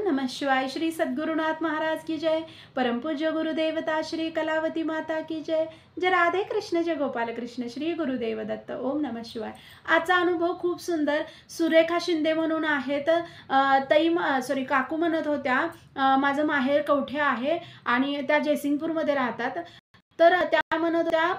नमः शिवाय। श्री सद्गुरुनाथ महाराज की जय। परमपूज्य गुरुदेवता श्री कलावती माता की जय। जय राधे कृष्ण, जय गोपाल कृष्ण, श्री गुरुदेव दत्त। ओम नमः शिवाय। आजचा अनुभव खूप सुंदर। सुरेखा शिंदे म्हणून आहेत, काकू म्हणत होत्या माझं माहेर कवठे आहे आणि त्या जयसिंगपूरमध्ये राहतात। तर त्या म्हणत होत्या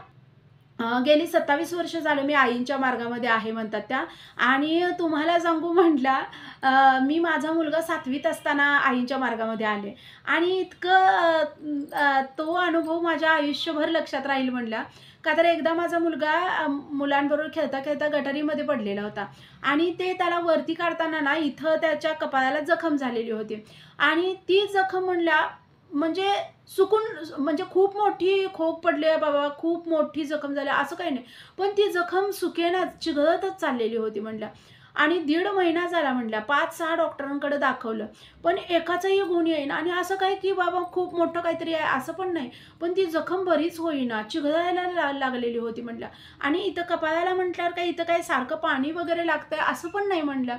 गेली 27 वर्ष झाले मी आईंच्या मार्गामध्ये आहे म्हणतात त्या। आणि तुम्हाला सांगू म्हटल्या मी माझा मुलगा 7वीत असताना आईंच्या मार्गामध्ये आले आणि इतकं तो अनुभव माझ्या आयुष्यभर लक्षात राहील म्हणल्या। का तर एकदा माझा मुलगा मुलांबरोबर खेळता खेळता गटारीमध्ये पडलेला होता आणि ते त्याला वरती काढताना ना इथं त्याच्या कपाळाला जखम झालेली होती आणि ती जखम म्हणल्या म्हणजे सुकून म्हणजे खूप मोठी खोक पडली आहे बाबा, खूप मोठी जखम झाली असं काही नाही, पण ती जखम सुकेनाच चिघळतच चाललेली होती म्हणल्या। आणि 1.5 महिना झाला म्हणल्या, 5-6 डॉक्टरांकडे दाखवलं पण एकाचाही गुण येईना आणि असं काय की बाबा खूप मोठं काहीतरी आहे असं पण नाही, पण ती जखम बरीच होईना, चिघळायला लागलेली होती म्हणल्या। आणि इथं कपाळाला म्हटल्यावर काय इथं काय सारखं पाणी वगैरे लागतंय असं पण नाही म्हणल्या,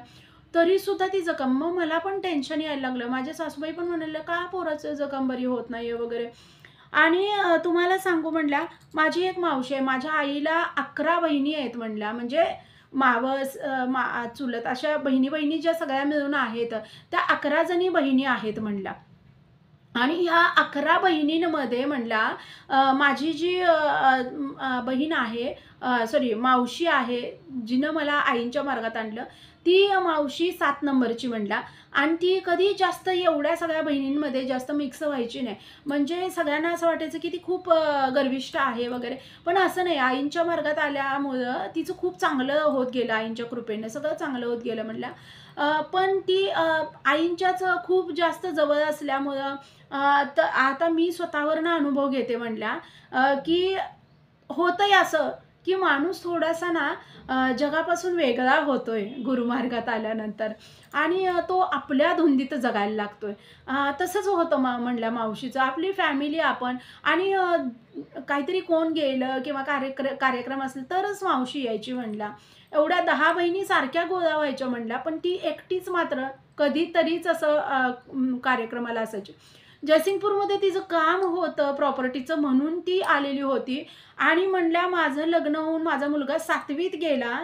तरी सुद्धा ती जखम। मग मला पण टेन्शन यायला लागलं। माझ्या सासूबाई पण म्हणाल्या का पोराचं जखम बरी होत नाहीये वगैरे। आणि तुम्हाला सांगू म्हणल्या माझी एक मावशी आहे, माझ्या आईला 11 बहिणी आहेत म्हणल्या, म्हणजे मावस चुलत अशा बहिणी बहिणी ज्या सगळ्या मिळून आहेत त्या 11 जणी बहिणी आहेत म्हणल्या। आणि ह्या 11 बहिणींमध्ये म्हणला माझी जी बहीण आहे, मावशी आहे, जिनं मला आईंच्या मार्गात आणलं, ती मावशी 7 नंबरची म्हणला। आणि ती कधी जास्त एवढ्या सगळ्या बहिणींमध्ये जास्त मिक्स व्हायची नाही, म्हणजे सगळ्यांना असं वाटायचं की ती खूप गर्विष्ठ आहे वगैरे, पण असं नाही। आईंच्या मार्गात आल्यामुळं तिचं खूप चांगलं होत गेलं, आईंच्या कृपेने सगळं चांगलं होत गेलं म्हणल्या। पण ती आईंच्याच खूप जास्त जवळ असल्यामुळं तर आता मी स्वतःवरनं अनुभव घेते म्हणल्या की होतंय असं की माणूस थोडासा ना जगापासून वेगळा होतोय गुरुमार्गात आल्यानंतर आणि तो आपल्या धुंदीत जगायला लागतोय। तसंच होतं म्हणल्या मावशीचं, आपली फॅमिली आपण आणि काहीतरी कोण गेलं किंवा कार्यक्रम असेल तरच मावशी यायची म्हणल्या। एवढ्या 10 बहिणी सारख्या गोळा व्हायच्या म्हणल्या, पण ती एकटीच मात्र कधीतरीच असं कार्यक्रमाला असायची। जयसिंगपूरमध्ये तिचं काम होतं प्रॉपर्टीचं म्हणून ती आलेली होती आणि म्हणल्या माझं लग्न होऊन माझा मुलगा 7वीत गेला,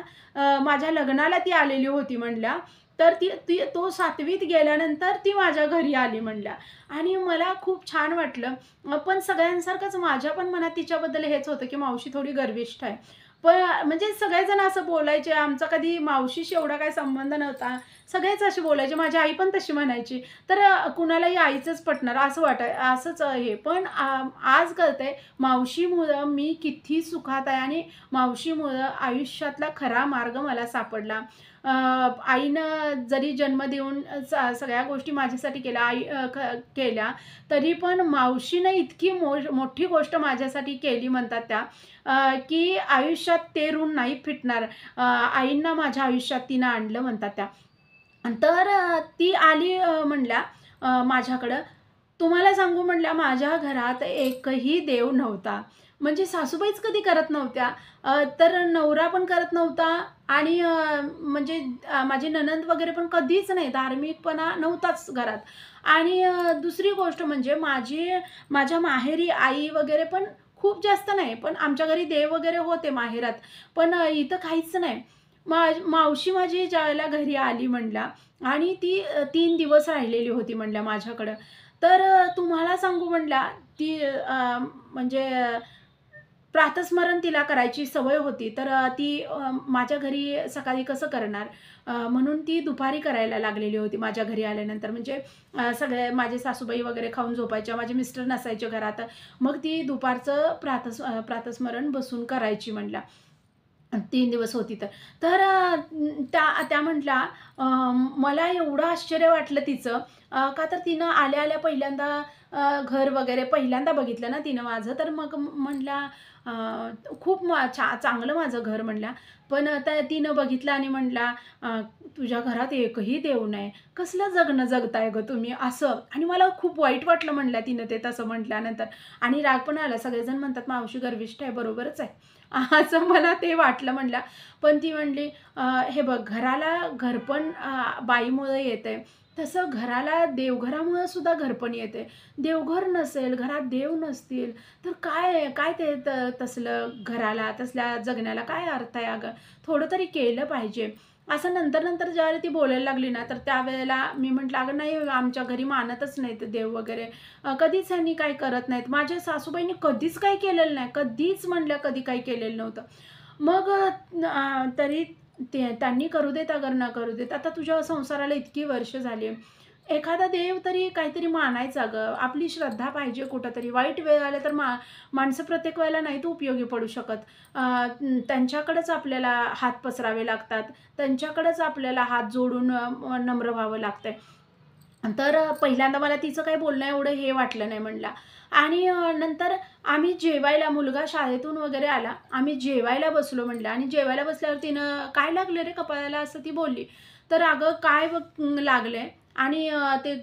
माझ्या लग्नाला ती आलेली होती म्हणल्या। तर ती ती तो 7वीत गेल्यानंतर ती माझ्या घरी आली म्हणल्या आणि मला खूप छान वाटलं। पण सगळ्यांसारखंच माझ्या पण मनात तिच्याबद्दल हेच होतं की मावशी थोडी गर्विष्ठ आहे। पण म्हणजे सगळेजण असं बोलायचे, आमचा कधी मावशीशी एवढा काही संबंध नव्हता, सगळेच असे बोलायचे, माझी आई पण तशी म्हणायची। तर कुणालाही आईचंच पटणार असं असंच हे। पण आज कळतंय मावशीमुळं मी किती सुखात आहे आणि मावशीमुळं आयुष्यातला खरा मार्ग मला सापडला। आईनं जरी जन्म देऊन सगळ्या गोष्टी माझ्यासाठी केल्या, तरी पण मावशीनं इतकी मोठी गोष्ट माझ्यासाठी केली म्हणतात त्या की आयुष्यात ते ऋण नाही फिटणार। आईंना माझ्या आयुष्यात तिनं आणलं म्हणतात त्या। तर ती आली म्हणल्या माझ्याकडं। तुम्हाला सांगू म्हणल्या माझ्या घरात एकही देव नव्हता, म्हणजे सासूबाईच कधी करत नव्हत्या, तर नवरा पण करत नव्हता आणि म्हणजे माझी नणंद वगैरे पण कधीच नाही, धार्मिकपणा नव्हताच घरात। आणि दुसरी गोष्ट म्हणजे माझ्या माहेरी आई वगैरे पण खूप जास्त नाही, पण आमच्या घरी देव वगैरे होते माहेरात, पण इथं काहीच नाही। मावशी माझी ज्यावेळेला घरी आली म्हणल्या आणि ती 3 दिवस राहिलेली होती म्हणल्या माझ्याकडं। तर तुम्हाला सांगू म्हणल्या ती म्हणजे प्रातस्मरण तिला करायची सवय होती, तर ती माझ्या घरी सकाळी कसं करणार म्हणून ती दुपारी करायला लागलेली होती माझ्या घरी आल्यानंतर। म्हणजे सगळे माझे सासूबाई वगैरे खाऊन झोपायच्या, माझे मिस्टर नसायचे घरात, मग ती दुपारचं प्रातस्मरण बसून करायची म्हणल्या। 3 दिवस होती तर। तर त्या म्हटल्या मला एवढं आश्चर्य वाटलं तिचं, का तर तिनं आल्या-आल्या पहिल्यांदा घर वगैरे पहिल्यांदा बघितलं ना तिनं माझं, तर मग म्हटल्या खूप चांगलं माझं घर म्हणल्या। पण तिनं बघितलं आणि म्हटल्या तुझ्या घरात एकही देव नाही, कसलं जगणं जगताय गं तुम्ही असं। आणि मला खूप वाईट वाटलं म्हणल्या तिनं ते तसं म्हटल्यानंतर आणि राग पण आला। सगळेजण म्हणतात मावशी गर्विष्ठ आहे, बरोबरच आहे असं मला ते वाटलं म्हणल्या। पण ती म्हणली हे बघ घराला घरपण बाईमुळे येतंय, तसं घराला देवघरामुळं सुद्धा घरपण येते. देवघर नसेल, घरात देव नसतील, तर काय काय ते तसलं घराला, तसल्या जगण्याला काय अर्थ आहे अगं? थोडं तरी केलं पाहिजे. असं नंतर-नंतर ज्यावेळेला ती बोलायला लागली ना, तर त्यावेळेला मी म्हटलं, "अगं नाही, आमच्या घरी मानतच नाहीत देव वगैरे. कधीच ह्यांनी काही करत नाहीत." माझ्या सासूबाईंनी कधीच काही केलेलं नाही. कधीच म्हणल्या कधी काही केलेलं नव्हतं. मग तरी त्यांनी करू देत अगर ना करू देत. आता तुझ्या संसाराला इतकी वर्ष झाली. एखादा देव तरी काहीतरी मानायचा गं. आपली श्रद्धा पाहिजे कुठेतरी. वाईट वेळ आले तर माणसं प्रत्येक वेळेला नाहीत उपयोगी पडू शकत. त्यांच्याकडेच आपल्याला हात पसरावे लागतात. त्यांच्याकडेच आपल्याला हात जोडून नम्र व्हावं लागतंय. तर पहिल्यांदा मला तिचं काही बोलणं एवढं हे वाटलं नाही म्हणला. आणि नंतर आम्ही जेवायला, मुलगा शाळेतून वगैरे आला. आम्ही जेवायला बसलो म्हणलं आणि जेवायला बसल्यावर तिनं, "काय लागलं रे कपाळाला?" असं ती बोलली. तर "अगं काय बघ लागलंय." आणि ते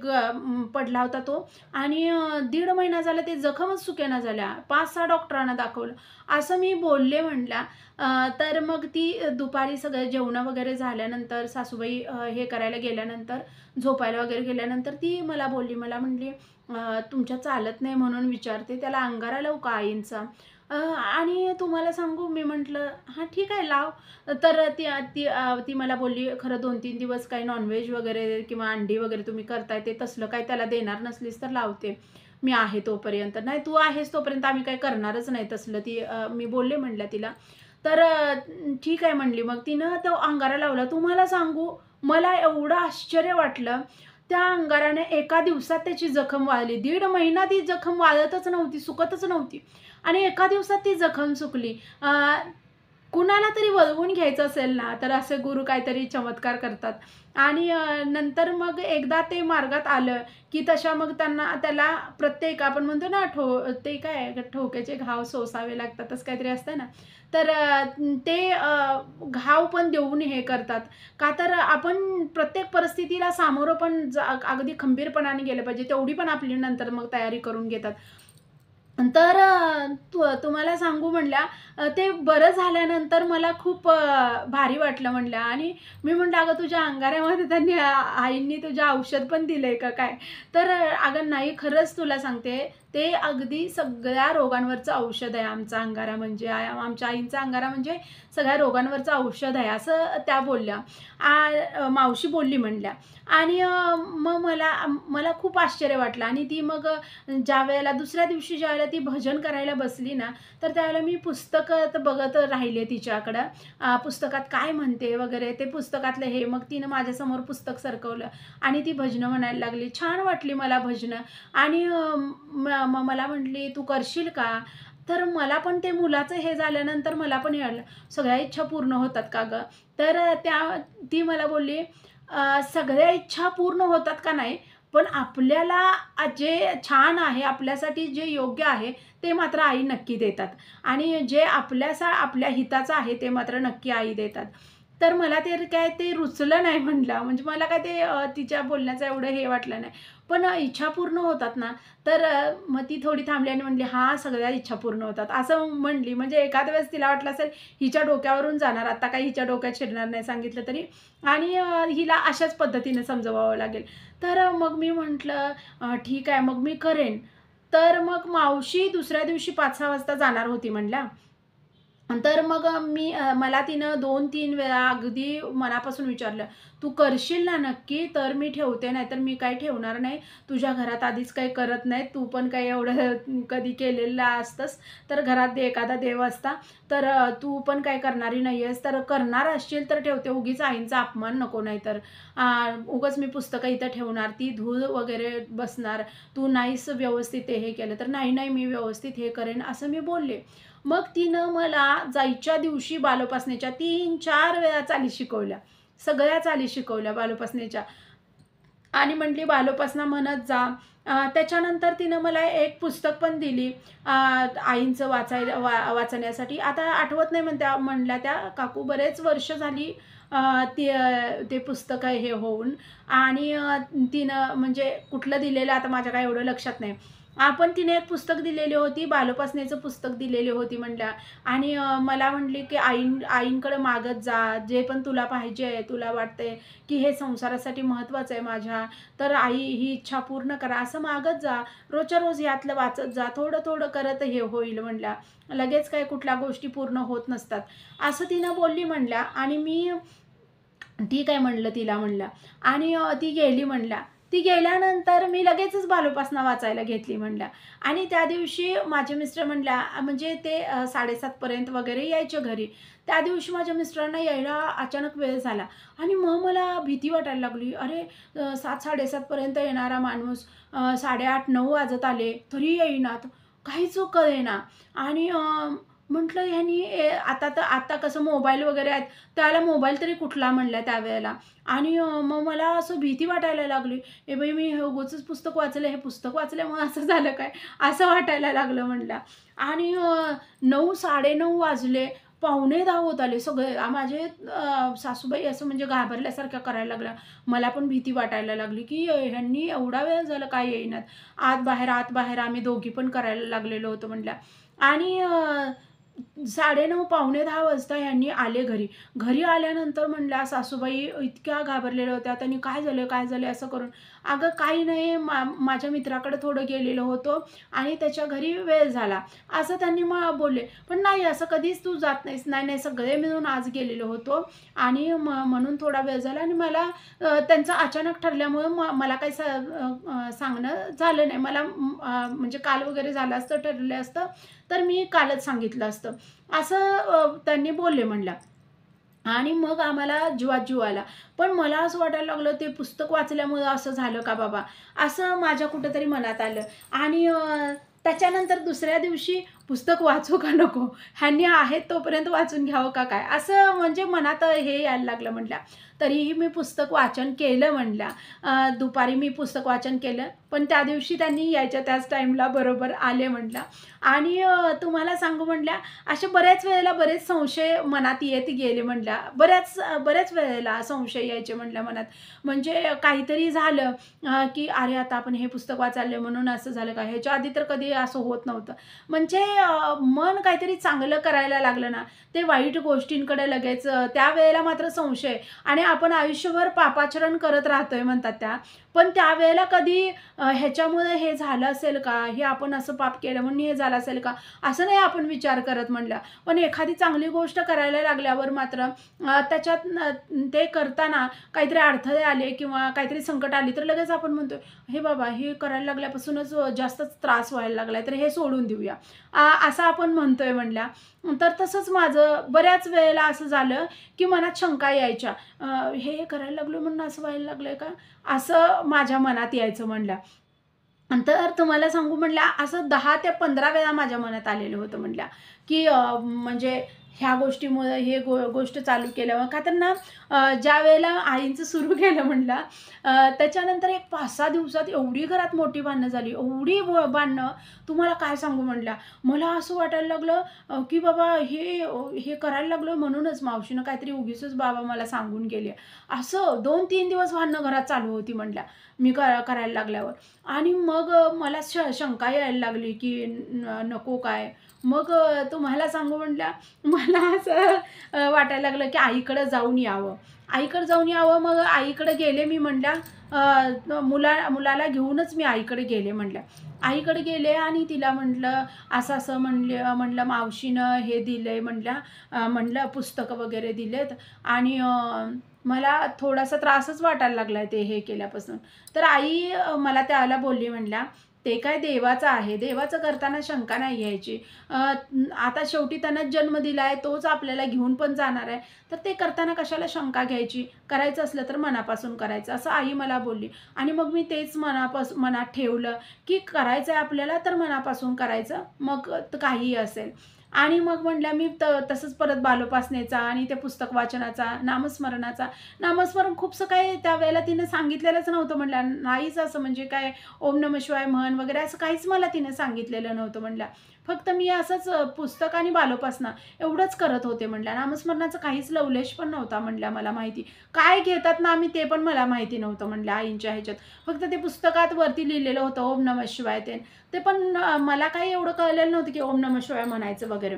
पडला होता तो. आणि 1.5 महिना झाला ते जखमच सुकेना झाल्या. 5-6 डॉक्टरांना दाखवलं. असं मी बोलले म्हणला. तर मग ती दुपारी सगळं जेवणं वगैरे झाल्यानंतर सासूबाई हे करायला गेल्यानंतर, झोपायला वगैरे गेल्यानंतर ती मला बोलली. मला म्हणली, तुमच्या चालत नाही म्हणून विचारते, त्याला अंगारा लावू का आईंचा?" आणि तुम्हाला सांगू, मी म्हटलं, "हां, ठीक आहे लाव." तर ती ती ती मला बोलली, "खरं 2-3 दिवस काही नॉन-व्हेज वगैरे किंवा अंडी वगैरे तुम्ही करताय ते तसलं काही त्याला देणार नसलीस तर लावते. मी आहे तोपर्यंत." "नाही, तू आहेस तोपर्यंत आम्ही काही करणारच नाही तसलं." मी बोलले म्हणलं तिला. तर ठीक आहे म्हणली. मग तिनं तो अंगारा लावला. तुम्हाला सांगू, मला एवढं आश्चर्य वाटलं. त्या अंगाराने एका दिवसात त्याची जखम वाळली. 1.5 महिना ती जखम वाळतच नव्हती, सुकतच नव्हती आणि एका दिवसात ती जखम सुकली. कुणाला तरी वळवून घ्यायचं असेल ना, तर असे गुरु काहीतरी चमत्कार करतात. आणि नंतर मग एकदा ते मार्गात आलं, की तशा मग त्याला प्रत्येक आपण म्हणतो ना, ते काय ठोक्याचे घाव सोसावे लागतात, असं काहीतरी असतं ना. तर ते घाव पण देऊन हे करतात. का तर आपण प्रत्येक परिस्थितीला सामोरं पण अगदी खंबीरपणाने गेलं पाहिजे. तेवढी पण आपली नंतर मग तयारी करून घेतात. तर तुम्हाला सांगू म्हणल्या, ते बरं झाल्यानंतर मला खूप भारी वाटलं म्हणल्या. आणि मी म्हटलं, "अगं तुझ्या अंगाऱ्यामध्ये त्यांनी आईंनी तुझ्या औषध पण दिलंय का काय?" तर "अगं नाही, खरंच तुला सांगते, ते अगदी सगळ्या रोगांवरचं औषध आहे आमचा अंगारा म्हणजे. आमच्या आईंचा अंगारा म्हणजे सगळ्या रोगांवरचं औषध आहे." असं त्या बोलल्या. मावशी बोलली म्हणल्या. आणि मग मला मला खूप आश्चर्य वाटलं. आणि ती मग ज्यावेळेला दुसऱ्या दिवशी ज्यावेळेला ती भजन करायला बसली ना, तर त्यावेळेला मी पुस्तकात बघत राहिले तिच्याकडं. पुस्तकात काय म्हणते वगैरे ते पुस्तकातलं हे. मग तिनं माझ्यासमोर पुस्तक सरकवलं आणि ती भजनं म्हणायला लागली. छान वाटली मला भजनं. आणि मग मला म्हटली, "तू करशील का?" तर मला पण ते मुलाचं हे झाल्यानंतर मला पण हे आलं, सगळ्या इच्छा पूर्ण होतात का गं? तर ती मला बोलली, सगळ्या इच्छा पूर्ण होतात का नाही, पण आपल्याला जे छान आहे, आपल्यासाठी जे योग्य आहे, ते मात्र आई नक्की देतात. आणि जे आपल्या हिताचं आहे, ते मात्र नक्की आई देतात. तर मला ते काय ते रुचलं नाही म्हणलं. म्हणजे मला काय ते तिच्या बोलण्याचं एवढं हे वाटलं नाही. पण इच्छा पूर्ण होतात ना, तर मग ती थोडी थांबली आणि म्हणली, "हां, सगळ्या इच्छा पूर्ण होतात." असं म्हणली. म्हणजे एखाद्या वेळेस तिला वाटलं असेल, हिच्या डोक्यावरून जाणार, आता काही हिच्या डोक्यात शिरणार नाही सांगितलं तरी. आणि हिला अशाच पद्धतीने समजवावं लागेल. तर मग मी म्हटलं, ठीक आहे, मग मी करेन." तर मग मावशी दुसऱ्या दिवशी 5-6 वाजता जाणार होती म्हणल्या. तर मग मला तिनं 2-3 वेळा अगदी मनापासून विचारलं, "तू करशील ना नक्की? तर मी ठेवते, नाहीतर मी काही ठेवणार नाही. तुझ्या घरात आधीच काही करत नाहीत. तू पण काही एवढं कधी केलेलं असतंस, तर घरात एखादा देव असता, तर तू पण काही करणारी नाही आहेस. तर करणार असशील तर ठेवते. उगीच आईंचा अपमान नको नाहीतर. उगाच मी पुस्तकं इथं ठेवणार, ती धूळ वगैरे बसणार. तू नाहीस व्यवस्थित हे केलं तर." "नाही, नाही, मी व्यवस्थित हे करेन," असं मी बोलले. मग तिनं मला जायच्या दिवशी बालोपासनेच्या 3-4 वेळा चाली शिकवल्या. सगळ्या चाली शिकवल्या बालोपासनेच्या. आणि म्हटली बालोपासना म्हणत जा. त्याच्यानंतर तिनं मला एक पुस्तक पण दिली आईंचं वाचण्यासाठी. आता आठवत नाही म्हणल्या त्या काकू, बरेच वर्ष झाली ते पुस्तक हे होऊन. आणि तिनं म्हणजे कुठलं दिलेलं आता माझ्या काय एवढं लक्षात नाही. आपण तिने एक पुस्तक दिलेली होती, बालोपासनेचं पुस्तक दिलेली होती म्हणल्या. आणि मला म्हणली की आईंकडे मागत जा, जे पण तुला पाहिजे, तुला वाटते की हे संसारासाठी महत्त्वाचं आहे माझ्या, तर आई ही इच्छा पूर्ण करा, असं मागत जा, रोजच्या रोज यातलं वाचत जा, थोडं थोडं करत हे होईल म्हणल्या. लगेच काही कुठल्या गोष्टी पूर्ण होत नसतात, असं तिनं बोलली म्हणल्या. आणि मी ठीक आहे म्हणलं तिला म्हणलं. आणि ती गेली म्हणल्या. ती गेल्यानंतर मी लगेचच बालोपासना वाचायला घेतली म्हणल्या. आणि त्या दिवशी माझे मिस्टर म्हणल्या, म्हणजे ते 7:30 पर्यंत वगैरे यायचे घरी. त्या दिवशी माझ्या मिस्टरांना यायला अचानक वेळ झाला. आणि मग मला भीती वाटायला लागली. अरे 7-7:30 पर्यंत येणारा माणूस 8:30-9 वाजत आले तरी येईनात. काहीच कळेना. आणि म्हटलं ह्यानी आता कसं मोबाईल वगैरे आहेत, त्याला मोबाईल तरी कुठला म्हणला त्यावेळेला. आणि मग मला असं भीती वाटायला लागली. ए बाई, मी हे उगाचच पुस्तक वाचलं, हे पुस्तक वाचल्यामुळे असं झालं काय? असं वाटायला लागलं म्हणलं. आणि 9, 9:30 वाजले. 9:45 होत आले. सगळे माझे सासूबाई असं म्हणजे घाबरल्यासारख्या करायला लागल्या. मला पण भीती वाटायला लागली, की ह्यांनी एवढा वेळ झाला काय येईनात. आत-बाहेर, आत-बाहेर आम्ही दोघी पण करायला लागलेलो होतो म्हणल्या. आणि 9:30 10 वाजता ह्यांनी आले घरी. घरी आल्यानंतर म्हणल्या सासूबाई इतक्या घाबरलेल्या होत्या. त्यांनी "काय झालं, काय झालं?" असं करून. "अगं काही नाही, माझ्या मित्राकडे थोडं गेलेलो होतो आणि त्याच्या घरी वेळ झाला." असं त्यांनी बोलले. पण नाही, असं कधीच तू जात नाहीस. नाही, नाही, सगळे मिळून आज गेलेलो होतो आणि म्हणून थोडा वेळ झाला. आणि मला त्यांचं अचानक ठरल्यामुळं मला काही सांगणं झालं नाही. मला म्हणजे काल वगैरे झालं असतं, ठरलं असतं, तर मी कालच सांगितलं असतं. असं त्यांनी बोलले म्हणल्या. आणि मग आम्हाला जीवात जीव आला. पण मला असं वाटायला लागलं, ते पुस्तक वाचल्यामुळं असं झालं का बाबा? असं माझ्या कुठेतरी मनात आलं. आणि त्याच्यानंतर दुसऱ्या दिवशी पुस्तक वाचू का नको? ह्यांनी आहेत तोपर्यंत वाचून घ्यावं का काय? असं म्हणजे मनात हे यायला लागलं म्हणल्या. तरीही मी पुस्तक वाचन केलं म्हणल्या. दुपारी मी पुस्तक वाचन केलं. पण त्या दिवशी त्यांनी यायच्या त्याच टाईमला बरोबर आले म्हणल्या. आणि तुम्हाला सांगू म्हणल्या, असे बऱ्याच वेळेला बरेच संशय मनात येत गेले म्हणल्या. बऱ्याच वेळेला संशय यायचे म्हणल्या मनात. म्हणजे काहीतरी झालं की अरे आता आपण हे पुस्तक वाचायला म्हणून असं झालं का? ह्याच्या आधी तर कधी असं होत नव्हतं. म्हणजे मन काहीतरी चांगलं करायला लागलं ना, ते वाईट गोष्टींकडे लगेच त्यावेळेला मात्र संशय. आणि आपण आयुष्यभर पापाचरण करत राहतोय म्हणतात त्या. पण त्यावेळेला कधी ह्याच्यामुळे हे झालं असेल का? हे आपण असं पाप केलं म्हणून हे झालं असेल का? असं नाही आपण विचार करत म्हणलं. पण एखादी चांगली गोष्ट करायला लागल्यावर मात्र त्याच्यात ते करताना काहीतरी अडथळे आले किंवा काहीतरी संकट आली, तर लगेच आपण म्हणतो, "हे बाबा, हे करायला लागल्यापासूनच जास्तच त्रास व्हायला लागलाय, तर हे सोडून देऊया." असं आपण म्हणतोय म्हणल्या. तर तसंच माझं बऱ्याच वेळेला असं झालं, की मनात शंका यायच्या. हे करायला लागलो म्हणून असं व्हायला लागलंय का? असं माझ्या मनात यायचं म्हणल्या. तर तुम्हाला सांगू म्हणल्या, असं 10 ते 15 वेळा माझ्या मनात आलेलं होतं म्हणल्या, की म्हणजे ह्या गोष्टीमुळे हे गोष्ट चालू केल्यावर का तर ना, ज्यावेळेला आईंचं सुरू केलं म्हणलं, त्याच्यानंतर एक 5-6 दिवसात एवढी घरात मोठी भांडणं झाली, एवढी भांडणं तुम्हाला काय सांगू म्हणल्या. मला असं वाटायला लागलं की बाबा हे करायला लागलो म्हणूनच मावशीनं काहीतरी उगीचच बाबा मला सांगून गेले. असं 2-3 दिवस भांडणं घरात चालू होती म्हणल्या, मी करायला लागल्यावर. आणि मग मला शंका यायला लागली, की नको काय. मग तुम्हाला सांगू म्हटल्या, मला असं वाटायला लागलं, की आईकडं जाऊन यावं. आईकडं जाऊन यावं. मग आईकडे गेले मी म्हणल्या. मुलाला घेऊनच मी आईकडे गेले म्हणल्या. आईकडे गेले आणि तिला म्हटलं, असं-असं म्हणलं मावशीनं हे दिलंय म्हणल्या. म्हणलं पुस्तकं वगैरे दिलेत आणि मला थोडासा त्रासच वाटायला लागलाय ते हे केल्यापासून. तर आई मला त्यावेळेला बोलली म्हणल्या, "ते काय देवाचं आहे. देवाचं करताना शंका नाही घ्यायची. आता शेवटी त्यानं जन्म दिलाय, तोच आपल्याला घेऊन पण जाणार आहे. तर ते करताना कशाला शंका घ्यायची. करायचं असलं तर मनापासून करायचं." असं आई मला बोलली. आणि मग मी तेच मनात ठेवलं, की करायचं आहे आपल्याला तर मनापासून करायचं. मग काहीही असेल. आणि मग म्हटल्या मी तसंच परत बालोपासनेचा आणि ते पुस्तक वाचनाचा, नामस्मरण खूपसं काही त्यावेळेला तिनं सांगितलेलंच नव्हतं म्हणल्या. नाहीच असं म्हणजे काय ओम नमः शिवाय म्हण वगैरे असं काहीच मला तिनं सांगितलेलं नव्हतं म्हणल्या. फक्त मी असंच पुस्तक आणि बालोपासना एवढंच करत होते म्हणल्या. नामस्मरणाचं काहीच लवलेश पण नव्हता म्हणल्या मला माहिती. काय घेतात ना आम्ही ते पण मला माहिती नव्हतं म्हणल्या आईंच्या ह्याच्यात. फक्त ते पुस्तकात वरती लिहिलेलं होतं ओम नमः शिवाय ते पण मला काही एवढं कळलेलं नव्हतं की ओम नमः शिवाय म्हणायचं वगैरे.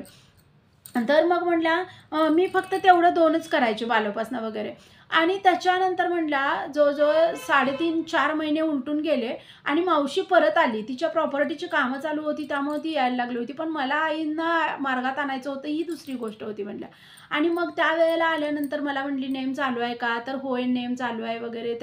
तर मग म्हटल्या मी फक्त तेवढं 2च करायचे बालोपासना वगैरे. आणि त्याच्यानंतर म्हटल्या जवळजवळ 3.5-4 महिने उलटून गेले आणि मावशी परत आली. तिच्या प्रॉपर्टीची कामं चालू होती त्यामुळे ती यायला लागली होती. पण मला आईंना मार्गात आणायचं होतं ही दुसरी गोष्ट होती म्हटल्या. आणि मग त्यावेळेला आल्यानंतर मला म्हटली, "नेम चालू आहे का?" तर "होय, नेम चालू आहे" वगैरे.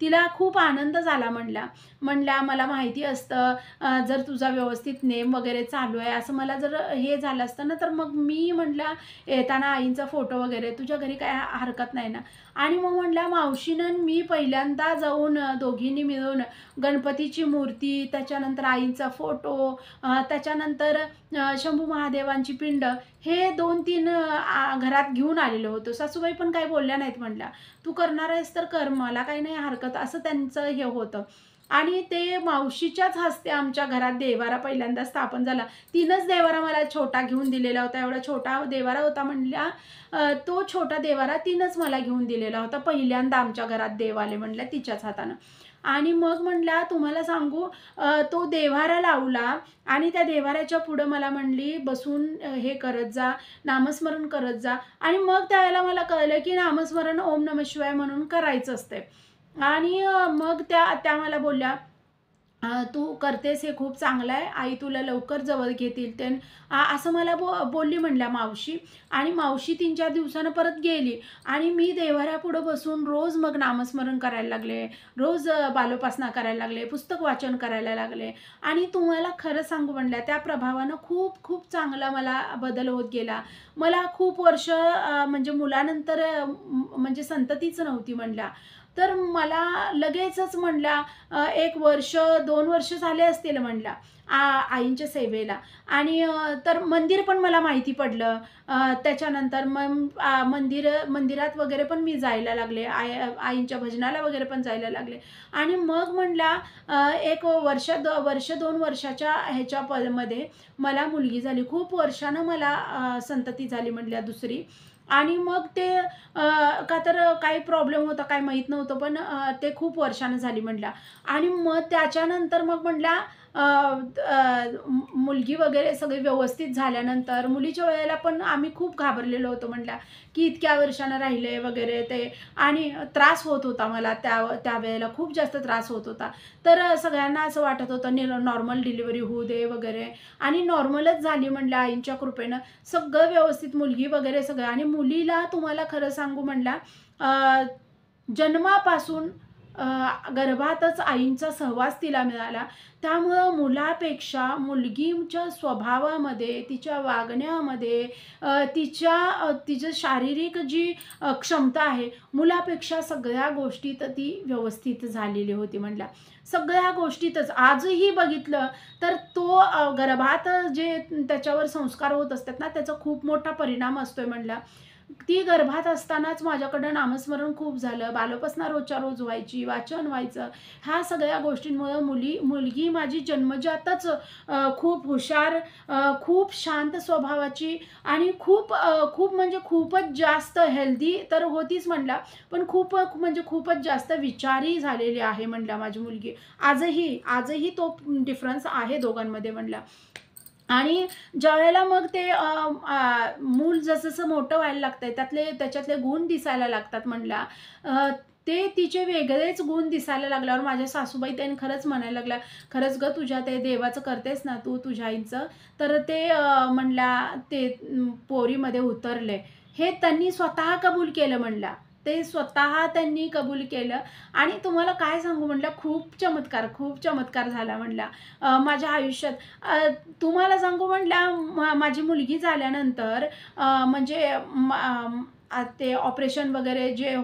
तिला खूप आनंद झाला म्हणल्या. म्हणल्या, "मला माहिती असतं जर तुझा व्यवस्थित नेम वगैरे चालू आहे असं मला जर हे झालं असतं ना, तर मग मी म्हटल्या येताना आईंचा फोटो वगैरे तुझ्या घरी काय हरकत नाही ना." आणि मग म्हटल्या मावशीनं आणि मी पहिल्यांदा जाऊन दोघींनी मिळून गणपतीची मूर्ती, त्याच्यानंतर आईंचा फोटो, त्याच्यानंतर शंभू महादेवांची पिंड हे 2-3 घरात घेऊन आलेलो होतो. सासूबाई पण काही बोलल्या नाहीत म्हटल्या, "तू करणार आहेस तर कर, मला काही नाही हरकत." असं त्यांचं हे होतं. आणि ते मावशीच्याच हस्ते आमच्या घरात देवारा पहिल्यांदा स्थापन झाला. तिनंच देवारा मला छोटा घेऊन दिलेला होता. एवढा छोटा देवारा होता म्हणल्या. तो छोटा देवारा तिनंच मला घेऊन दिलेला होता. पहिल्यांदा आमच्या घरात देव आले म्हणल्या तिच्याच हातानं. आणि मग म्हणल्या तुम्हाला सांगू तो देव्हारा लावला आणि त्या देव्हाऱ्याच्या पुढं मला म्हणली बसून हे करत जा, नामस्मरण करत जा. आणि मग त्यावेळेला मला कळलं की नामस्मरण ओम नमः शिवाय म्हणून करायचं असतंय. आणि मग त्या मला बोलल्या, तू करतेस हे खूप चांगलं आहे. आई तुला लवकर जवळ घेतील." असं मला बोलली म्हणल्या मावशी. आणि मावशी 3-4 दिवसानं परत गेली आणि मी देव्हाऱ्यापुढं बसून रोज मग नामस्मरण करायला लागले. रोज बालोपासना करायला लागले, पुस्तक वाचन करायला लागले. आणि तुम्हाला खरं सांगू म्हणल्या त्या प्रभावानं खूप खूप चांगला मला बदल होत गेला. मला खूप वर्ष म्हणजे मुलानंतर म्हणजे संततीच नव्हती म्हणल्या. तर मला लगेचच म्हणल्या 1 वर्ष 2 वर्ष झाले असतील म्हणल्या आईंच्या सेवेला. आणि तर मंदिर पण मला माहिती पडलं. त्याच्यानंतर मग मंदिरात वगैरे पण मी जायला लागले. आईंच्या भजनाला वगैरे पण जायला लागले. आणि मग म्हणल्या 1 वर्ष 2 वर्षाच्या ह्याच्या मध्ये मला मुलगी झाली. खूप वर्षानं मला संतती झाली म्हणल्या दुसरी. आणि मग ते का तर काही प्रॉब्लेम होता काय माहीत नव्हतं, पण ते खूप वर्षानं झाली म्हणल्या. आणि मग त्याच्यानंतर मग म्हणल्या मुलगी वगैरे सगळी व्यवस्थित झाल्यानंतर मुलीच्या वेळेला पण आम्ही खूप घाबरलेलो होतो म्हणल्या, की इतक्या वर्षानं राहिले वगैरे ते. आणि त्रास होत होता मला त्यावेळेला खूप जास्त त्रास होत होता. तर सगळ्यांना असं वाटत होतं नॉर्मल डिलिव्हरी होऊ दे वगैरे. आणि नॉर्मलच झाली म्हणल्या आईंच्या कृपेनं. सगळं व्यवस्थित मुलगी वगैरे सगळं. आणि मुलीला तुम्हाला खरं सांगू म्हणल्या जन्मापासून गर्भातच आईंचा सहवास तिला मिळाला. त्यामुळं मुलापेक्षा मुलगीच्या स्वभावामध्ये, तिच्या वागण्यामध्ये, तिचं शारीरिक जी क्षमता आहे, मुलापेक्षा सगळ्या गोष्टीत ती व्यवस्थित झालेली होती म्हणल्या. सगळ्या गोष्टीतच आजही बघितलं तर तो गर्भात जे त्याच्यावर संस्कार होत असतात ना, त्याचा खूप मोठा परिणाम असतोय म्हणल्या. ती गर्भात असतानाच माझ्याकडं नामस्मरण खूप झालं, बालोपासना रोजच्या रोज व्हायची, वाचन व्हायचं. ह्या सगळ्या गोष्टींमुळं मुलगी माझी जन्मजातच खूप हुशार, खूप शांत स्वभावाची आणि खूप म्हणजे खूपच जास्त हेल्दी तर होतीच म्हणल्या, पण म्हणजे खूपच जास्त विचारी झालेली आहे म्हणल्या माझी मुलगी. आजही तो डिफरन्स आहे दोघांमध्ये म्हणल्या. आणि ज्यावेळेला मग ते मूल जसं मोठं व्हायला लागतंय त्याच्यातले गुण दिसायला लागतात म्हणल्या. ते तिचे वेगळेच गुण दिसायला लागल्यावर माझ्या सासूबाई त्यांनी खरंच म्हणायला लागल्या, "खरंच गं तुझ्या ते देवाचं करतेस ना तू तुझ्या आईचं, तर ते म्हणल्या ते पोरीमध्ये उतरले." हे त्यांनी स्वतः कबूल केलं म्हणल्या. ते स्वतः त्यांनी कबूल केलं. आणि तुम्हाला काय सांगू म्हणल्या खूप चमत्कार झाला म्हणल्या माझ्या आयुष्यात. तुम्हाला सांगू म्हटल्या माझी मुलगी झाल्यानंतर म्हणजे ते ऑपरेशन वगैरे जे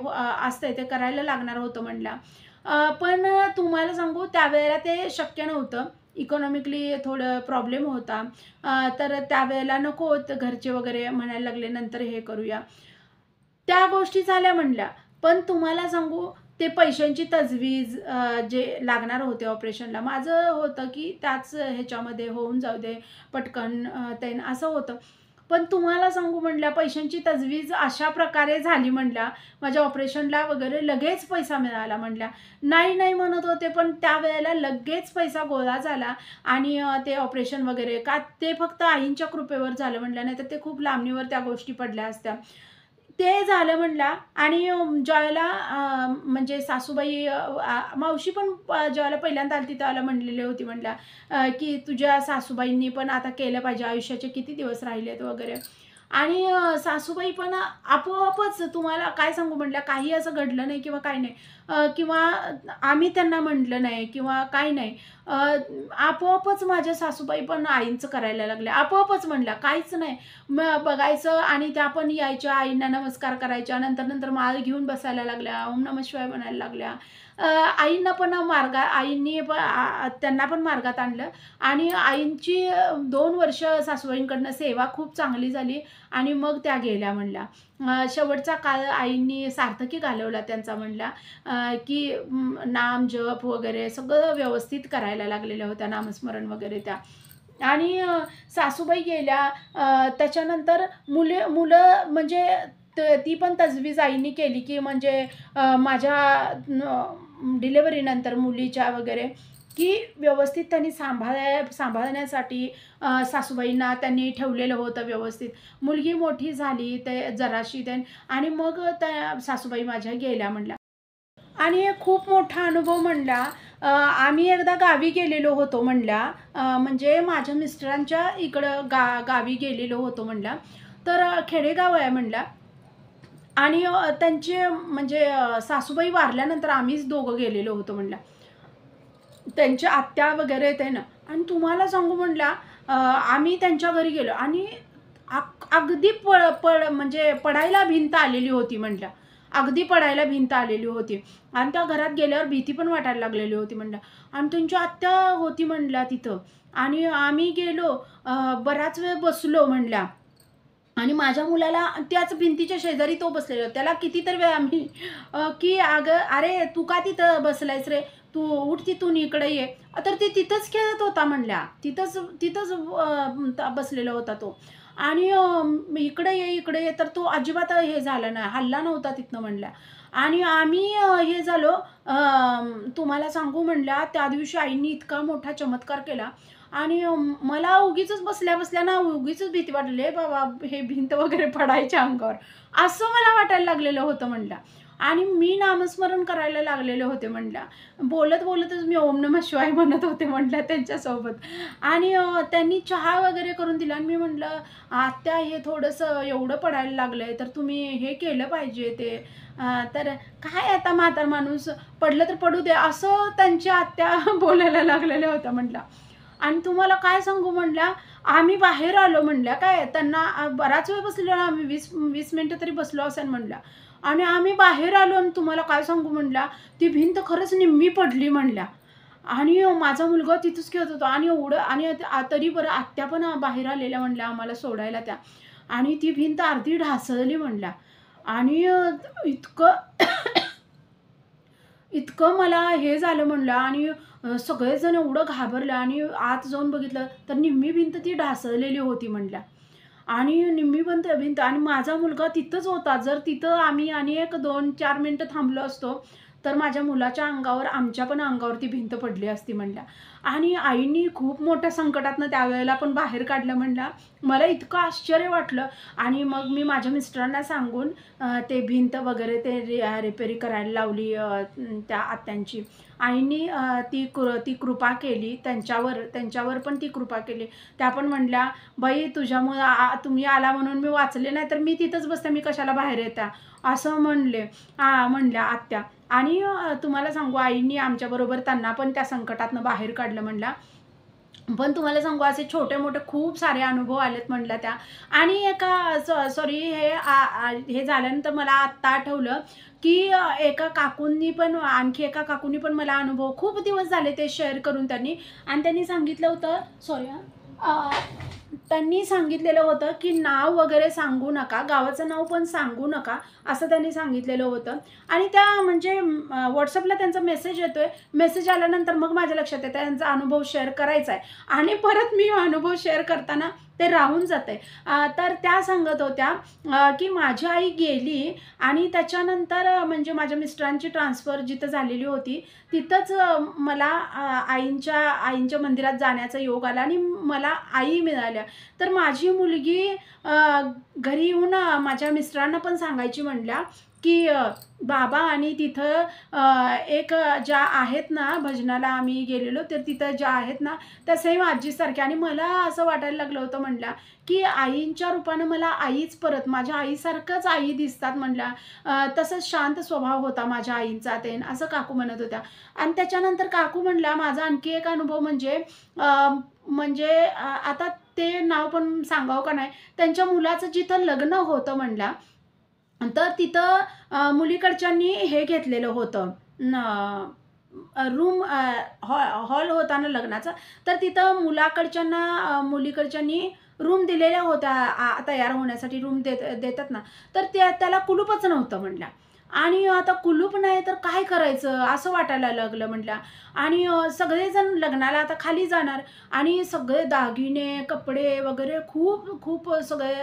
असतंय ते करायला लागणार होतं म्हणल्या. पण तुम्हाला सांगू त्यावेळेला ते शक्य नव्हतं. इकॉनॉमिकली थोडं प्रॉब्लेम होता. तर त्यावेळेला नको होतं घरचे वगैरे म्हणायला लागले नंतर हे करूया. त्या गोष्टी झाल्या म्हणल्या. पण तुम्हाला सांगू ते पैशांची तजवीज जे लागणार होते ऑपरेशनला, माझं होतं की त्याच ह्याच्यामध्ये होऊन जाऊ दे पटकन, ते असं होतं. पण तुम्हाला सांगू म्हटल्या पैशांची तजवीज अशा प्रकारे झाली म्हटल्या, माझ्या ऑपरेशनला वगैरे लगेच पैसा मिळाला म्हटल्या. नाही, नाही म्हणत होते, पण त्यावेळेला लगेच पैसा गोळा झाला आणि ते ऑपरेशन वगैरे का ते फक्त आईंच्या कृपेवर झालं म्हटल्या, नाहीतर ते खूप लांबणीवर त्या गोष्टी पडल्या असत्या. ते झालं म्हणला आणि ज्यावेळेला म्हणजे सासूबाई मावशी पण ज्यावेळेला पहिल्यांदा आली त्यावेळेला म्हणलेली होती म्हणल्या, की तुझ्या सासूबाईंनी पण आता केलं पाहिजे, आयुष्याचे किती दिवस राहिलेत वगैरे. आणि सासूबाई पण आपोआपच तुम्हाला काय सांगू म्हटल्या, काही असं घडलं नाही किंवा काही नाही, किंवा आम्ही त्यांना म्हटलं नाही किंवा काही नाही. आपोआपच माझ्या सासूबाई पण आईंचं करायला लागल्या. आपोआपच म्हणल्या, काहीच नाही. मग बघायचं आणि त्या पण यायच्या, आईंना नमस्कार करायच्या. नंतर माळ घेऊन बसायला लागल्या, ओम नमः शिवाय म्हणायला लागल्या. आईंना पण आईंनी त्यांना पण मार्गात आणलं आणि आईंची 2 वर्ष सासूबाईंकडनं सेवा खूप चांगली झाली आणि मग त्या गेल्या म्हणल्या. शेवटचा काळ आईंनी सार्थकी घालवला त्यांचा म्हणल्या, की नाम, जप वगैरे सगळं व्यवस्थित करायला लागलेल्या होत्या, नामस्मरण वगैरे त्या. आणि सासूबाई गेल्या. त्याच्यानंतर मुलं म्हणजे ती पण तजवीज आईनी केली, की म्हणजे माझ्या डिलिव्हरीनंतर मुलीच्या वगैरे, की व्यवस्थित त्यांनी सांभाळण्यासाठी सासूबाईंना त्यांनी ठेवलेलं होतं व्यवस्थित. मुलगी मोठी झाली ते जराशी आणि मग त्या सासूबाई माझ्या गेल्या म्हणल्या. आणि एक खूप मोठा अनुभव म्हणला, आम्ही एकदा गावी गेलेलो होतो म्हणल्या, म्हणजे माझ्या मिस्टरांच्या इकडं गावी गेलेलो होतो म्हणल्या. तर खेडेगाव आहे म्हणल्या आणि त्यांचे म्हणजे सासूबाई वारल्यानंतर आम्हीच दोघं गेलेलो होतो म्हणल्या. त्यांच्या आत्या वगैरे ते ना, आणि तुम्हाला सांगू म्हणल्या, आम्ही त्यांच्या घरी गेलो आणि अगदी म्हणजे पडायला भिंत आलेली होती म्हटल्या. अगदी पडायला भिंत आलेली होती आणि त्या घरात गेल्यावर भीती पण वाटायला लागलेली होती म्हणल्या. आणि त्यांची आत्या होती म्हणल्या तिथं आणि आम्ही गेलो, बराच वेळ बसलो म्हणल्या. आणि माझ्या मुलाला त्याच भिंतीच्या शेजारी तो बसलेला. त्याला कितीतरी वेळ आम्ही की "अगं, अरे तू का तिथं बसलायस रे? तू उठ तिथून इकडे ये." तर ते तिथंच खेळत होता म्हणल्या. तिथंच तिथंच बसलेला होता तो. आणि "इकडे ये, इकडे ये." तर तो अजिबात हे झाला नाही, हलला नव्हता तिथनं म्हणल्या. आणि आम्ही हे झालो, तुम्हाला सांगू म्हणल्या, त्या दिवशी आईंनी इतका मोठा चमत्कार केला आणि मला उगीचच बसल्या-बसल्या ना उगीचच भीती वाटली, "ए बाबा, हे भिंत वगैरे पडायच्या अंगावर." असं मला वाटायला लागलेलं होतं म्हणल्या. आणि मी नामस्मरण करायला लागलेले होते म्हणल्या. बोलत-बोलतच मी ओम नमः शिवाय म्हणत होते म्हटल्या त्यांच्यासोबत. आणि त्यांनी चहा वगैरे करून दिला आणि मी म्हटलं, "आत्या, हे थोडंसं एवढं पडायला लागलंय, तर तुम्ही हे केलं पाहिजे ते." तर "काय आता म्हातार माणूस, पडलं तर पडू दे." असं त्यांच्या आत्या बोलायला लागलेल्या होत्या म्हटल्या. आणि तुम्हाला काय सांगू म्हणल्या, आम्ही बाहेर आलो म्हणल्या, काय त्यांना बराच वेळ बसलेलो आम्ही, 20 मिनिटं तरी बसलो असेल म्हणल्या. आणि आम्ही बाहेर आलो आणि तुम्हाला काय सांगू म्हणल्या, ती भिंत खरंच निम्मी पडली म्हणल्या. आणि माझा मुलगा तिथंच खेळत होता आणि एवढं आणि तरी बरं आत्या पण बाहेर आलेल्या म्हणल्या आम्हाला सोडायला त्या. आणि ती भिंत अर्धी ढासळली म्हणल्या. आणि इतकं इतकं मला हे झालं म्हणलं आणि सगळेजण एवढं घाबरलं आणि आत जाऊन बघितलं तर निम्मी भिंत ती ढासळलेली होती म्हणल्या. आणि निम्मी भिंत आणि माझा मुलगा तिथंच होता. जर तिथं आम्ही आणि एक 2-4 मिनिटं थांबलो असतो, तर माझ्या मुलाच्या अंगावर, आमच्या पण अंगावर ती भिंत पडली असती म्हणल्या. आणि आईनी खूप मोठ्या संकटातनं त्यावेळेला पण बाहेर काढलं म्हणल्या. मला इतकं आश्चर्य वाटलं आणि मग मी माझ्या मिस्टरांना सांगून ते भिंत वगैरे ते रिपेअरी करायला लावली त्या आत्यांची. आईनी ती कृपा केली त्यांच्यावर पण ती कृपा केली. त्या पण म्हणल्या, "बाई, तुझ्यामुळं तुम्ही आला म्हणून मी वाचले, नाही तर मी तिथंच बसते, मी कशाला बाहेर येता." असं म्हणल्या आत्या. आणि तुम्हाला सांगू आईनी आमच्याबरोबर त्यांना पण त्या संकटातनं बाहेर काढलं म्हणल्या. पण तुम्हाला सांगू असे छोटे-मोठे खूप सारे अनुभव आलेत म्हणल्या त्या. आणि सॉरी, हे झाल्यानंतर मला आत्ता आठवलं, की आणखी एका काकूंनी पण मला अनुभव खूप दिवस झाले ते शेअर करून त्यांनी. आणि त्यांनी सांगितलं होतं, सॉरी त्यांनी सांगितलेलं होतं की नाव वगैरे सांगू नका, गावाचं नाव पण सांगू नका, असं त्यांनी सांगितलेलं होतं. आणि त्या म्हणजे WhatsAppला त्यांचा मेसेज येतोय. मेसेज आल्यानंतर मग माझ्या लक्षात येतं त्यांचा अनुभव शेअर करायचा आहे आणि परत मी अनुभव शेअर करताना ते राहून जातंय. तर त्या सांगत होत्या की माझी आई गेली आणि त्याच्यानंतर म्हणजे माझ्या मिस्टरांची ट्रान्सफर जिथं झालेली होती, तिथंच मला आईंच्या मंदिरात जाण्याचा योग आला आणि मला आई मिळाल्या. तर माझी मुलगी घरी येऊन माझ्या मिस्टरांना पण सांगायची म्हणल्या, की बाबा आणि तिथं एक ज्या आहेत ना, भजनाला आम्ही गेलेलो, तर तिथं ज्या आहेत ना, त्या सेम आजीसारख्या. आणि मला असं वाटायला लागलं होतं म्हणल्या, की आईंच्या रूपानं मला आईच परत माझ्या आईसारखंच आई दिसतात म्हणल्या. तसंच शांत स्वभाव होता माझ्या आईंचा तेन, असं काकू म्हणत होत्या. आणि त्याच्यानंतर काकू म्हणल्या, माझा आणखी एक अनुभव म्हणजे म्हणजे आता ते नाव पण सांगावं का नाही, त्यांच्या मुलाचं जिथं लग्न होतं म्हणल्या, तर तिथं मुलीकडच्यांनी हे घेतलेलं होतं रूम हॉल होता ना लग्नाचा, तर तिथं मुलीकडच्यांनी रूम दिलेल्या होत्या तयार होण्यासाठी रूम देतात ना, तर त्याला कुलूपच नव्हतं म्हणल्या. आणि आता कुलूप नाही तर काय करायचं असं वाटायला लागलं म्हणल्या. आणि सगळेजण लग्नाला आता खाली जाणार आणि सगळे दागिने, कपडे वगैरे खूप खूप सगळे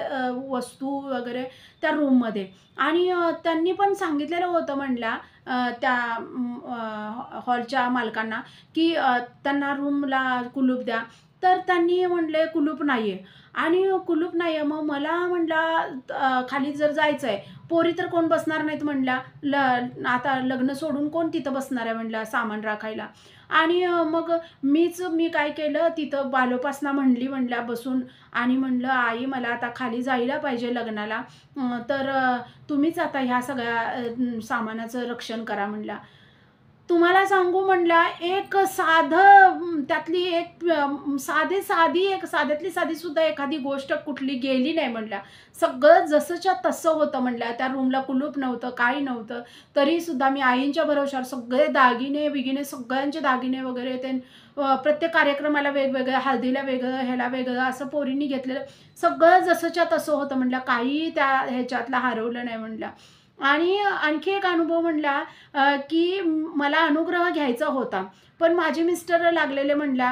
वस्तू वगैरे त्या रूममध्ये. आणि त्यांनी पण सांगितलेलं होतं म्हणल्या त्या हॉलच्या मालकांना, की त्यांना रूमला कुलूप द्या. तर त्यांनी म्हटले कुलूप नाही आहे. आणि कुलूप नाही आहे, मग मला म्हटला खाली जर जायचं आहे, पोरी तर कोण बसणार नाहीत म्हणल्या. आता लग्न सोडून कोण तिथं बसणार आहे म्हणल्या सामान राखायला. आणि मग मी काय केलं, तिथं बालोपासना म्हणली म्हणल्या बसून. आणि म्हणलं, "आई मला आता खाली जायला पाहिजे लग्नाला. तर तुम्हीच आता ह्या सगळ्या सामानाचं रक्षण करा" म्हणल्या. तुम्हाला सांगू म्हणल्या, एक साधं त्यातली एक साध्यातली साधी सुद्धा एखादी गोष्ट कुठली गेली नाही म्हणल्या. सगळं जसंच्या तसं होतं म्हणल्या. त्या रूमला कुलूप नव्हतं, काही नव्हतं. तरीसुद्धा मी आईंच्या भरवशावर सगळे दागिने-बिगिने सगळ्यांचे दागिने वगैरे ते प्रत्येक कार्यक्रमाला वेगवेगळं, हळदीला वेगळं, ह्याला वेगळं असं पोरींनी घेतलेलं. सगळं जसंच्या तसं होतं म्हणल्या. काही त्या ह्याच्यातलं हरवलं नाही म्हणल्या. आणि आणखी एक अनुभव म्हणला की मला अनुग्रह घ्यायचा होता. पण माझे मिस्टर लागलेले म्हणल्या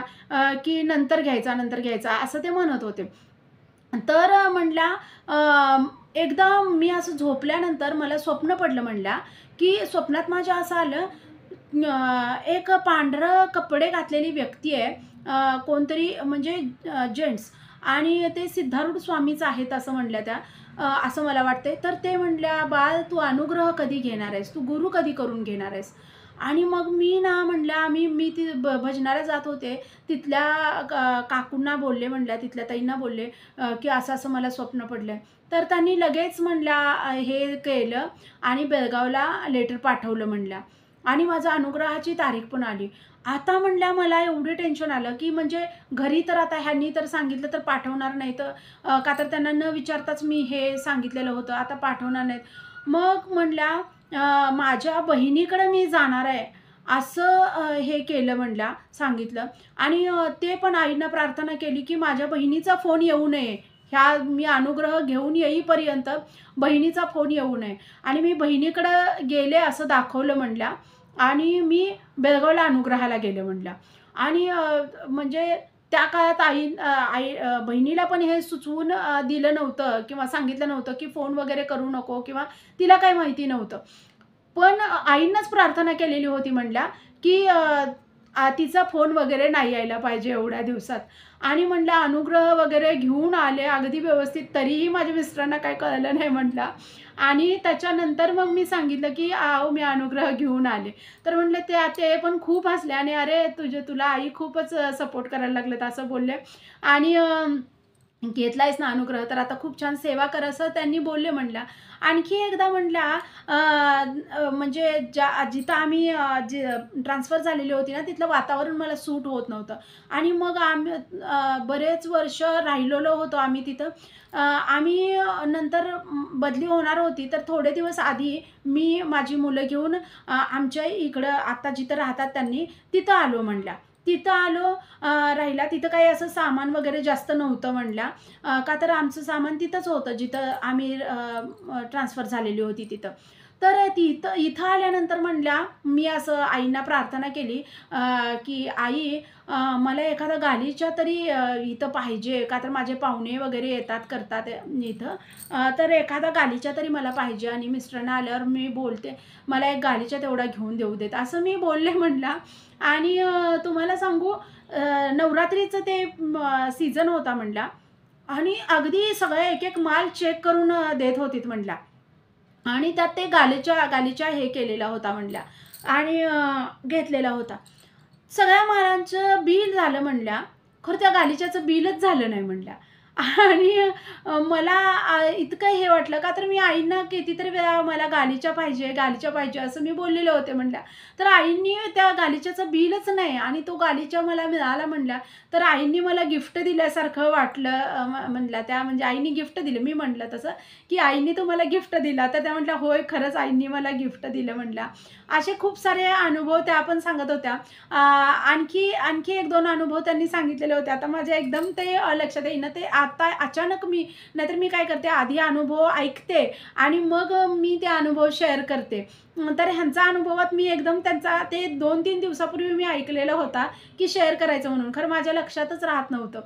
की नंतर घ्यायचा, नंतर घ्यायचा असं ते म्हणत होते. तर म्हणल्या एकदा मी असं झोपल्यानंतर मला स्वप्न पडलं म्हणल्या, की स्वप्नात माझ्या असं आलं एक पांढरं कपडे घातलेली व्यक्ती आहे. कोणतरी म्हणजे जेंट्स आणि ते सिद्धारूढ स्वामीच आहेत असं म्हणल्या त्या. असं मला वाटतंय. तर ते म्हणल्या, "बाळ तू अनुग्रह कधी घेणार आहेस? तू गुरु कधी करून घेणार आहेस?" आणि मग मी ना म्हणल्या मी ती भजनाला जात होते. तिथल्या काकूंना बोलले म्हणल्या, तिथल्या ताईंना बोलले की असं-असं मला स्वप्न पडलंय. तर त्यांनी लगेच म्हणल्या हे केलं आणि बेळगावला लेटर पाठवलं म्हणल्या. आणि माझं अनुग्रहाची तारीख पण आली. आता म्हणल्या मला एवढं टेन्शन आलं, की म्हणजे घरी तर आता ह्यांनी तर सांगितलं तर पाठवणार नाही तर का तर त्यांना न विचारताच मी हे सांगितलेलं होतं, आता पाठवणार नाहीत. मग म्हणल्या माझ्या बहिणीकडे मी जाणार आहे, असं हे केलं म्हणल्या, सांगितलं. आणि ते पण आईनं प्रार्थना केली, की माझ्या बहिणीचा फोन येऊ नये. मी अनुग्रह घेऊन येईपर्यंत बहिणीचा फोन येऊ नये. आणि मी बहिणीकडं गेले असं दाखवलं म्हणल्या. आणि मी बेळगावला अनुग्रहाला गेले म्हणल्या. आणि म्हणजे त्या काळात बहिणीला पण हे सुचवून दिलं नव्हतं किंवा सांगितलं नव्हतं, की फोन वगैरे करू नको किंवा तिला काही माहिती नव्हतं. पण आईंनाच प्रार्थना केलेली होती म्हणल्या, की तिचा फोन वगैरे नाही यायला पाहिजे एवढ्या दिवसात. आणि म्हणलं अनुग्रह वगैरे घेऊन आले अगदी व्यवस्थित, तरीही माझ्या मिस्टरांना काही कळलं नाही म्हटलं. आणि त्याच्यानंतर मग मी सांगितलं, की "अहो, मी अनुग्रह घेऊन आले." तर म्हटलं ते पण खूप हसले आणि "अरे, तुला आई खूपच सपोर्ट करायला लागलेत," असं बोलले. आणि घेतलायस ना अनुग्रह, तर आता खूप छान सेवा कर, असं त्यांनी बोलले म्हणल्या. आणखी एकदा म्हणल्या म्हणजे जिथं आम्ही ट्रान्सफर झालेली होती ना, तिथलं वातावरण मला सूट होत नव्हतं. आणि मग आम्ही बरेच वर्ष राहिलेलो होतो आम्ही तिथं. आम्ही नंतर बदली होणार होती, तर थोडे दिवस आधी मी माझी मुलं घेऊन आमच्या इकडं आता जिथं राहतात त्यांनी तिथं आलो म्हणल्या. तिथं आलो. राहिला तिथं काही असं सामान वगैरे जास्त नव्हतं म्हणल्या. का तर आमचं सामान तिथंच होतं जिथं आम्ही ट्रान्सफर झालेली होती तिथं. तर तिथं इथं आल्यानंतर म्हणल्या मी असं आईंना प्रार्थना केली, की "आई, मला एखादा गालिचा तरी इथं पाहिजे, का तर माझे पाहुणे वगैरे येतात, करतात इथं. तर एखादा गालिचा तरी मला पाहिजे." आणि मिस्टरांना आल्यावर मी बोलते, "मला एक गालिचा तेवढा घेऊन देऊ देत." असं मी बोलले म्हणला. आणि तुम्हाला सांगू, नवरात्रीचं ते सीझन होता म्हणला आणि अगदी सगळ्या एक-एक माल चेक करून देत होतीत म्हणल्या. आणि त्यात ते गालिचा गालिचा हे केलेला होता म्हणल्या आणि घेतलेला होता. सगळ्या मालांचं बिल झालं म्हणल्या, खरं त्या गालिच्याचं बिलच झालं नाही म्हणल्या. आणि मला इतकं हे वाटलं, का तर मी आईंना कितीतरी वेळा मला गालिचा पाहिजे, गालिचा पाहिजे असं मी बोललेले होते म्हणल्या. तर आईंनी त्या गालिच्याचं बिलच नाही आणि तो गालिचा मला मिळाला म्हणल्या. तर आईंनी मला गिफ्ट दिल्यासारखं वाटलं. म्हणल्या त्या, म्हणजे आईनी गिफ्ट दिलं. मी म्हटलं तसं, की "आईंनी तुम्हाला गिफ्ट दिला?" तर त्या म्हटल्या, "होय, खरंच आईंनी मला गिफ्ट दिलं" म्हणल्या. असे खूप सारे अनुभव त्या पण सांगत होत्या. आणखी आणखी 1-2 अनुभव त्यांनी सांगितलेले होते. आता माझ्या एकदम ते लक्षात येईना. ते आता अचानक नाहीतर मी काय करते, आधी अनुभव ऐकते आणि मग मी ते अनुभव शेअर करते. तर ह्यांचा अनुभवात मी एकदम त्यांचा ते 2-3 दिवसापूर्वी मी ऐकलेला होता, की शेअर करायचं म्हणून. खरं माझ्या लक्षातच राहत नव्हतं.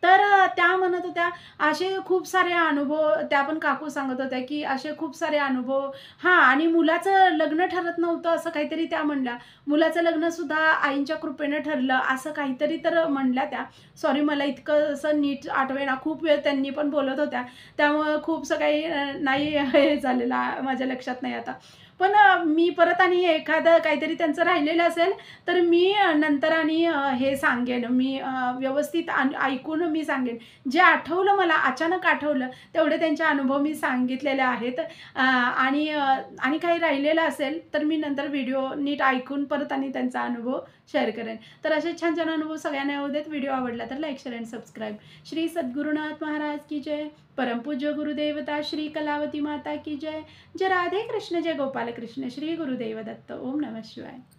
तर त्या म्हणत होत्या असे खूप सारे अनुभव, त्या पण काकू सांगत होत्या, की असे खूप सारे अनुभव. हां, आणि मुलाचं लग्न ठरत नव्हतं असं काहीतरी त्या म्हणल्या. मुलाचं लग्नसुद्धा आईंच्या कृपेनं ठरलं असं काहीतरी तर म्हणल्या त्या. सॉरी, मला इतकं असं नीट आठवेना. खूप वेळ त्यांनी पण बोलत होत्या. त्यामुळं खूपसं काही नाही हे झालेलं माझ्या लक्षात नाही आता. पण मी परत आणि एखादं काहीतरी त्यांचं राहिलेलं असेल, तर मी नंतर आणि हे सांगेन. मी व्यवस्थित ऐकून मी सांगेन. जे आठवलं मला, अचानक आठवलं, तेवढे त्यांचे अनुभव मी सांगितलेले आहेत. आणि काही राहिलेलं असेल, तर मी नंतर व्हिडिओ नीट ऐकून परत आणि त्यांचा अनुभव शेअर करेन. तर असे छान-छान अनुभव सगळ्यांना येऊ देत. व्हिडिओ आवडला तर लाईक, शेअर आणि सबस्क्राईब. श्री सद्गुरुनाथ महाराज की जय. परमपूज्य गुरुदेवता श्री कलावती माता की जय. जय राधे कृष्ण, जय गोपाल कृष्ण. श्री गुरुदेव दत्त. ओम नमः शिवाय.